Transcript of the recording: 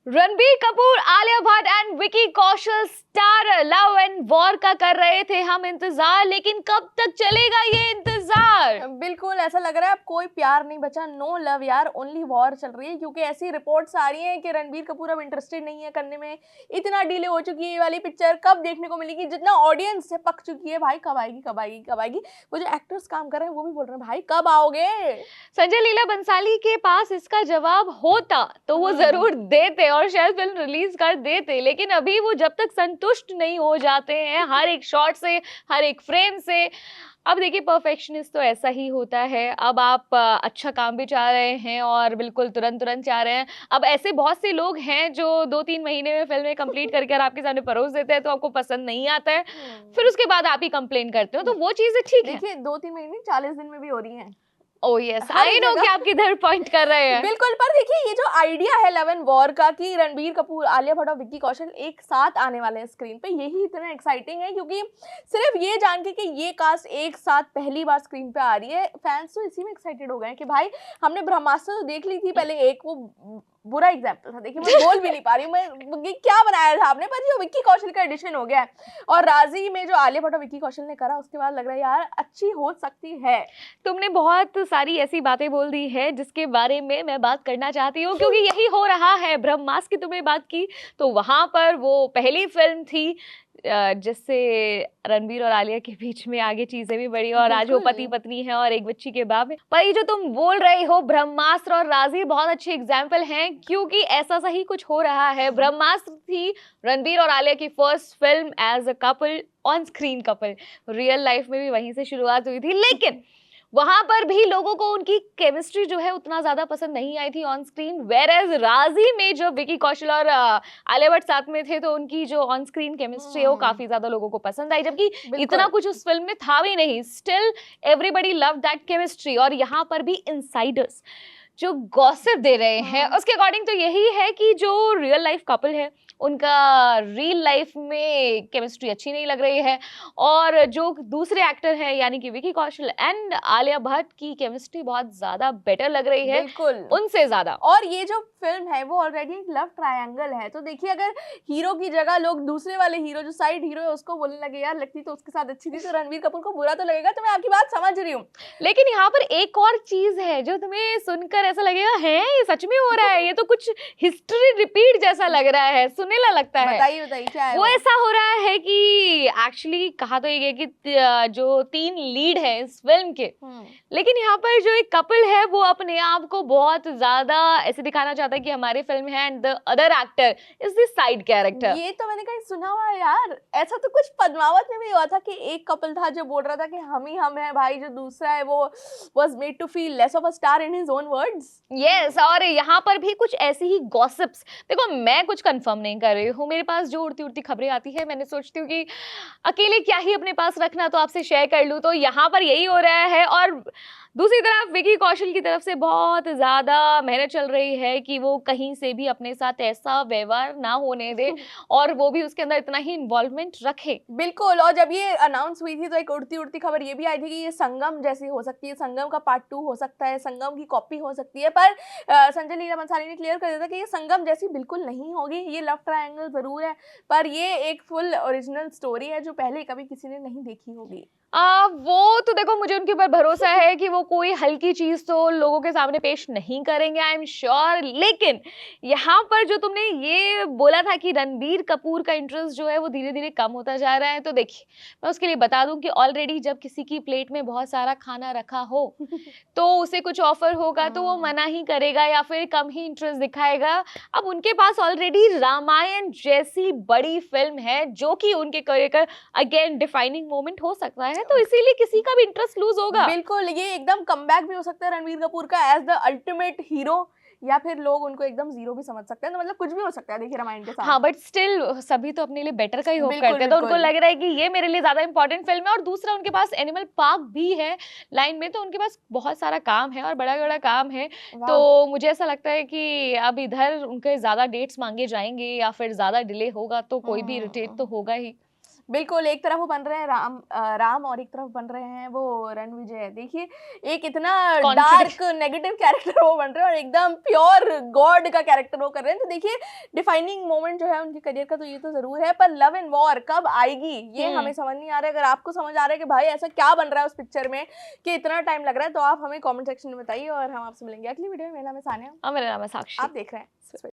Ranbir Kapoor, Alia Bhatt and Vicky Kaushal star love and war का कर रहे थे हम इंतजार, लेकिन कब तक चलेगा ये इंतजार। बिल्कुल ऐसा लग रहा है अब कोई प्यार नहीं बचा, नो लव यार, ओनली वॉर चल रही है। क्योंकि ऐसी रिपोर्ट्स आ रही हैं कि रणबीर कपूर अब इंटरेस्टेड नहीं है करने में। इतना डिले हो चुकी है ये वाली पिक्चर, कब देखने को मिलेगी। जितना ऑडियंस है पक चुकी है, भाई कब आएगी कब आएगी कब आएगी। वो जो एक्टर्स काम कर रहे हैं वो भी बोल रहे हैं भाई कब आओगे। संजय लीला बंसाली के पास इसका जवाब होता तो वो जरूर देते और शायद फिल्म रिलीज कर देते, लेकिन अभी वो जब तक संतुष्ट नहीं हो जाते हैं हर एक शॉट से, हर एक फ्रेम से। अब देखिए, परफेक्शनिस्ट तो ऐसा ही होता है। अब आप अच्छा काम भी चाह रहे हैं और बिल्कुल तुरंत तुरंत चाह रहे हैं। अब ऐसे बहुत से लोग हैं जो 2-3 महीने में फिल्में कंप्लीट करके आपके सामने परोस देते हैं, तो आपको पसंद नहीं आता है, फिर उसके बाद आप ही कंप्लेन करते हो, तो वो चीजें ठीक है। देखिए 2-3 महीने 40 दिन में भी हो रही हैं। ओह यस, आई नो कि आप किधर पॉइंट कर रहे हैं। बिल्कुल, पर देखिए ये जो आइडिया है लव एंड वॉर का कि रणबीर कपूर, आलिया भट्ट और विक्की कौशल एक साथ आने वाले हैं स्क्रीन पे, यही इतना एक्साइटिंग है। क्योंकि सिर्फ ये जान के कि ये कास्ट एक साथ पहली बार स्क्रीन पे आ रही है, फैंस तो इसी में एक्साइटेड हो गए हैं कि भाई हमने ब्रह्मास्त्र तो देख ली थी पहले, एक वो बुरा एग्जाम्पल था, देखिए मैं बोल भी नहीं पा रही हूँ मैं, क्या बनाया था आपने, पर ये विक्की कौशल का एडिशन हो गया है। और राजी में जो आलिया भट्ट और विक्की कौशल ने करा, उसके बाद लग रहा है यार अच्छी हो सकती है। तुमने बहुत सारी ऐसी बातें बोल दी है जिसके बारे में मैं बात करना चाहती हूँ, क्योंकि यही हो रहा है। ब्रह्मास्त्र की तुमने बात की, तो वहां पर वो पहली फिल्म थी जिससे रणबीर और आलिया के बीच में आगे चीजें भी बढ़ी और आज वो पति पत्नी है और एक बच्ची के बाप है। पर ये जो तुम बोल रहे हो ब्रह्मास्त्र और राजी, बहुत अच्छे एग्जाम्पल हैं, क्योंकि ऐसा सा ही कुछ हो रहा है। ब्रह्मास्त्र थी रणबीर और आलिया की first film as a couple, on screen couple. Real life में भी वहीं से शुरुआत हुई थी, लेकिन वहां पर भी लोगों को उनकी केमिस्ट्री जो है उतना ज्यादा पसंद नहीं आई थी ऑन स्क्रीन। वेर एज राजी में जब विकी कौशल और आलिया भट्ट साथ में थे, तो उनकी जो ऑन स्क्रीन केमिस्ट्री है वो काफी ज्यादा लोगों को पसंद आई, जबकि इतना कुछ उस फिल्म में था भी नहीं। Still everybody love that chemistry. और यहाँ पर भी इनसाइडर्स जो गॉसिप दे रहे हैं उसके अकॉर्डिंग तो यही है कि जो रियल लाइफ कपल है उनका रियल लाइफ में केमिस्ट्री अच्छी नहीं लग रही है, और जो दूसरे एक्टर हैं यानी कि विकी कौशल एंड आलिया भट्ट की केमिस्ट्री बहुत ज्यादा बेटर लग रही है उनसे ज्यादा। और ये जो फिल्म है वो ऑलरेडी एक लव ट्रायंगल है, तो देखिए अगर हीरो की जगह लोग दूसरे वाले हीरो जो साइड हीरो है उसको बोलने लगे यार लगती तो उसके साथ अच्छी थी, तो रणबीर कपूर को बुरा तो लगेगा। तो मैं आपकी बात समझ रही हूँ, लेकिन यहाँ पर एक और चीज है जो तुम्हें सुनकर ऐसा लगेगा है ये सच में हो रहा है, ये तो कुछ हिस्ट्री रिपीट जैसा लग रहा है, सुनेला लगता है। बताइए क्या है वो ऐसा हो रहा है कि एक्चुअली कहा तो ये कि जो 3 लीड है इस फिल्म के, लेकिन यहाँ पर जो एक कपल है वो अपने आप को बहुत ज्यादा ऐसे दिखाना चाहता है कि हमारी फिल्म है and the other actor is the side character. ये तो मैंने कहीं सुना हुआ है यार, ऐसा तो कुछ पद्मावत में भी हुआ था कि एक कपल था जो बोल रहा था कि हम ही हम हैं भाई, जो दूसरा है वो was made to feel less of a star in his own words। Yes, और यहाँ पर भी कुछ ऐसी ही गॉसिप्स। देखो मैं कुछ कंफर्म नहीं कर रही हूँ, मेरे पास जो उड़ती उड़ती खबरें आती है मैंने सोचती हूँ कि अकेले क्या ही अपने पास रखना, तो आपसे शेयर कर लूँ। तो यहाँ पर यही हो रहा है, और दूसरी तरफ विकी कौशल की तरफ से बहुत ज्यादा मेहनत चल रही है कि वो कहीं से भी अपने साथ ऐसा व्यवहार ना होने दे और वो भी उसके अंदर इतना ही इन्वॉल्वमेंट रखे। बिल्कुल, और जब ये अनाउंस हुई थी तो एक उड़ती उड़ती खबर ये भी आई थी कि ये संगम जैसी हो सकती है, संगम का पार्ट 2 हो सकता है, संगम की कॉपी हो सकती है। पर संजय लीला बंसाली ने क्लियर कर दिया था कि ये संगम जैसी बिल्कुल नहीं होगी, ये लव ट्रायंगल जरूर है, पर ये एक फुल ओरिजिनल स्टोरी है जो पहले कभी किसी ने नहीं देखी होगी। वो तो देखो मुझे उनके ऊपर भरोसा है कि वो कोई हल्की चीज तो लोगों के सामने पेश नहीं करेंगे, आई एम श्योर। लेकिन यहाँ पर जो तुमने ये बोला था कि रणबीर कपूर का इंटरेस्ट जो है वो धीरे धीरे कम होता जा रहा है, तो देखिए मैं उसके लिए बता दूं कि ऑलरेडी जब किसी की प्लेट में बहुत सारा खाना रखा हो तो उसे कुछ ऑफर होगा तो वो मना ही करेगा या फिर कम ही इंटरेस्ट दिखाएगा। अब उनके पास ऑलरेडी रामायण जैसी बड़ी फिल्म है जो कि उनके करियर का अगेन डिफाइनिंग मोमेंट हो सकता है, तो इसीलिए किसी का भी इंटरेस्ट लूज होगा। बिल्कुल, ये एकदम कमबैक भी हो सकता है रणबीर कपूर का एज द अल्टीमेट हीरो, या फिर लोग उनको एकदम जीरो भी समझ सकते हैं, तो मतलब कुछ भी हो सकता है देखिए रामायण के साथ। हाँ, बट स्टिल सभी तो अपने लिए बेटर का ही होप करते हैं, तो उनको लग रहा है कि ये मेरे लिए ज्यादा इंपॉर्टेंट फिल्म है। और दूसरा उनके पास एनिमल पार्क भी है लाइन में, तो उनके पास बहुत सारा काम है और बड़ा बड़ा काम है। तो मुझे ऐसा लगता है कि अब इधर उनके ज्यादा डेट्स मांगे जाएंगे या फिर ज्यादा डिले होगा तो कोई भी इरिटेट तो होगा ही। बिल्कुल, एक तरफ वो बन रहे हैं राम और एक तरफ बन रहे हैं वो रणविजय। देखिए एक इतना डार्क नेगेटिव कैरेक्टर वो बन रहे हैं और एकदम प्योर गॉड का कैरेक्टर वो कर रहे हैं। तो देखिए डिफाइनिंग मोमेंट जो है उनके करियर का तो ये तो जरूर है, पर लव एंड वॉर कब आएगी ये हमें समझ नहीं आ रहा है। अगर आपको समझ आ रहा है कि भाई ऐसा क्या बन रहा है उस पिक्चर में कि इतना टाइम लग रहा है, तो आप हमें कमेंट सेक्शन में बताइए और हम आपसे मिलेंगे अगली वीडियो में। मेरा नाम है सानिया। मेरा नाम है साक्षी। आप देख रहे हैं